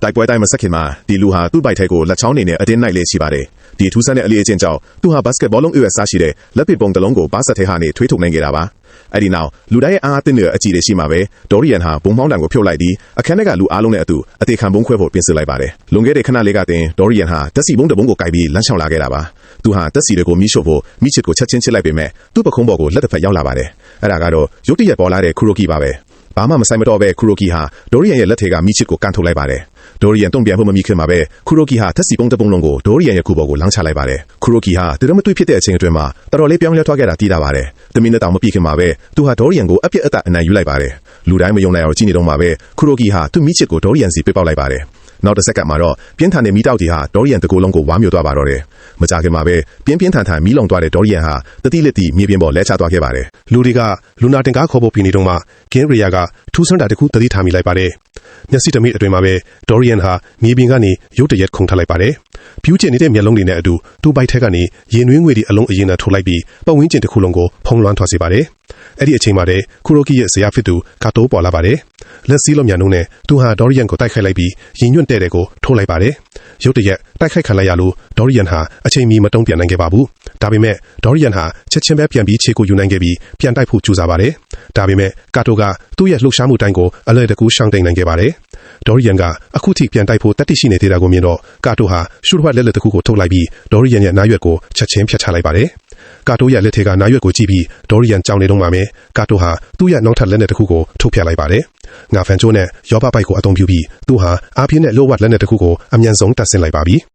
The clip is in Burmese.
တိုက်ပွဲတိုင်းမဆက်ခင်မှာဒီလူဟာသူ့ဘိုက်ထဲကိုလက်ချောင်းနေနဲ့အတင်းနိုင်လေရှိပါတယ်ဒီထူးဆန်းတဲ့အလေးအကျင့်ကြောင့်သူဟာဘတ်စကတ်ဘောလုံးအရွယ်စားရှိတဲ့လက်ပစ်ပုံတစ်လုံးကိုပါဆက်ထဲဟာနေထွေးထုတ်နိုင်ခဲ့တာပါအဲ့ဒီနောက်လူတိုင်းရဲ့အားအသင့်တွေအကြည့်တွေရှိမှာပဲဒေါ်ရီယန်ဟာဘုံမောင်းတံကိုဖြုတ်လိုက်ပြီးအခန်းထဲကလူအားလုံးနဲ့အတူအသေးခံဘုံခွဲဖို့ပြင်ဆင်လိုက်ပါတယ်လွန်ခဲ့တဲ့ခဏလေးကတင်ဒေါ်ရီယန်ဟာတက်စီဘုံတစ်ဘုံကိုကိုက်ပြီးလမ်းချောင်လာခဲ့တာပါသူဟာတက်စီတွေကိုမိရှို့ဖို့မိချစ်ကိုချက်ချင်းချစ်လိုက်ပေမဲ့သူ့ပခုံးပေါ်ကိုလက်တစ်ဖက်ရောက်လာပါတယ်အဲ့ဒါကတော့ရုတ်တရက်ပေါ်လာတဲ့ခူရိုကီပါပဲဘာမှမဆိုင်မတော့ပဲခူရိုကီဟာဒေါ်ရီယန်ရဲ့လက်ထဲကမိချစ်ကိုကန်ထုတ်လိုက်ပါတယ်ဒေါ်ရီယန်တုံ့ပြန်ဖို့မမိခင်မှာပဲခူရိုကီဟာတက်စီပုံတစ်ပုံလုံးကိုဒေါ်ရီယန်ရဲ့ခုပေါ်ကိုလောင်းချလိုက်ပါတယ်ခူရိုကီဟာတရမတွေ့ဖြစ်တဲ့အချိန်အတွင်းမှာတော်တော်လေးပြောင်းလဲသွားခဲ့တာတည်တာပါတယ်တမီးနဲ့တောင်မပြည့်ခင်မှာပဲသူဟာဒေါ်ရီယန်ကိုအပြစ်အသက်အနိုင်ယူလိုက်ပါတယ်လူတိုင်းမယုံနိုင်အောင်ကြည့်နေတော့မှာပဲခူရိုကီဟာသူ့မိချစ်ကိုဒေါ်ရီယန်စီပစ်ပေါက်လိုက်ပါတယ်နောက်တစ်စက္ကန့်မှာတော့ပြင်းထန်တဲ့မီးတောက်ကြီးဟာဒေါ်ရီယန်တကူလုံးကိုဝါမျိုးသွားပါတော့တယ်မကြခင်မှာပဲပြင်းထန်မီးလောင်သွားတဲ့ဒေါ်ရီယန်ဟာတတိလက်တီမြေပြင်ပေါ်လဲချသွားခဲ့ပါတယ်လူတွေကလူနာတင်ကားခေါ်ဖို့ပြီးနေတော့မှဂင်းရီယာကထူးဆန်းတာတခုတတိထားမိလိုက်ပါတယ်မျက်စိတမိအတွင်မှာပဲဒေါ်ရီယန်ဟာမြေပြင်ကနေရုတ်တရက်ခုန်ထလိုက်ပါတယ်ပြူးကျင်နေတဲ့မျက်လုံးတွေနဲ့အတူသူ့ဘိုက်ထဲကနေရင်နှွေးငွေတွေအလုံးအရင်နဲ့ထိုးလိုက်ပြီးပတ်ဝန်းကျင်တစ်ခုလုံးကိုဖုံးလွှမ်းထွက်စေပါတယ်အဲ့ဒီအချိန်မှာတည်းခူရိုကီရဲ့ဇရာဖြစ်သူကာတိုးပေါ်လာပါတယ်လက်စည်းလုံးညာနှုံးနဲ့သူဟာဒေါ်ရီယန်ကိုတိုက်ခိုက်လိုက်ပြီးရင်ညွန့်တဲ့တဲ့ကိုထိုးလိုက်ပါတယ်ရုတ်တရက်တိုက်ခိုက်ခံလိုက်ရလို့ဒေါ်ရီယန်ဟာအချိန်မီမတုံ့ပြန်နိုင်ခဲ့ပါဘူးဒါပေမဲ့ဒေါ်ရီယန်ဟာချက်ချင်းပဲပြန်ပြီးခြေကိုယူနိုင်ခဲ့ပြီးပြန်တိုက်ဖို့ကြိုးစားပါတယ်ဒါပေမဲ့ကာတိုကသူ့ရဲ့လှုပ်ရှားမှုတိုင်းကိုအလွယ်တကူရှောင်တိန်နိုင်ခဲ့ပါတယ်ဒေါ်ရီယန်ကအခုထိပြန်တိုက်ဖို့တတိရှိနေသေးတာကိုမြင်တော့ကာတိုဟာရှုပ်ဝက်လက်တစ်ခုကိုထုတ်လိုက်ပြီးဒေါ်ရီယန်ရဲ့နားရွက်ကိုချက်ချင်းဖြတ်ချလိုက်ပါတယ်ကာတိုရဲ့လက်ထဲကနားရွက်ကိုကြည့်ပြီးဒေါ်ရီယန်ကြောင်နေတော့မှပဲကာတိုဟာသူ့ရဲ့နောက်ထပ်လက်နဲ့တစ်ခုကိုထုတ်ပြလိုက်ပါတယ်ငါဖန်ချိုးနဲ့ရောဘပိုက်ကိုအသုံးပြုပြီးသူဟာအားပြင်းတဲ့လိုဝတ်လက်နဲ့တစ်ခုကိုအမြန်ဆုံးတက်ဆင်းလိုက်ပါပြီ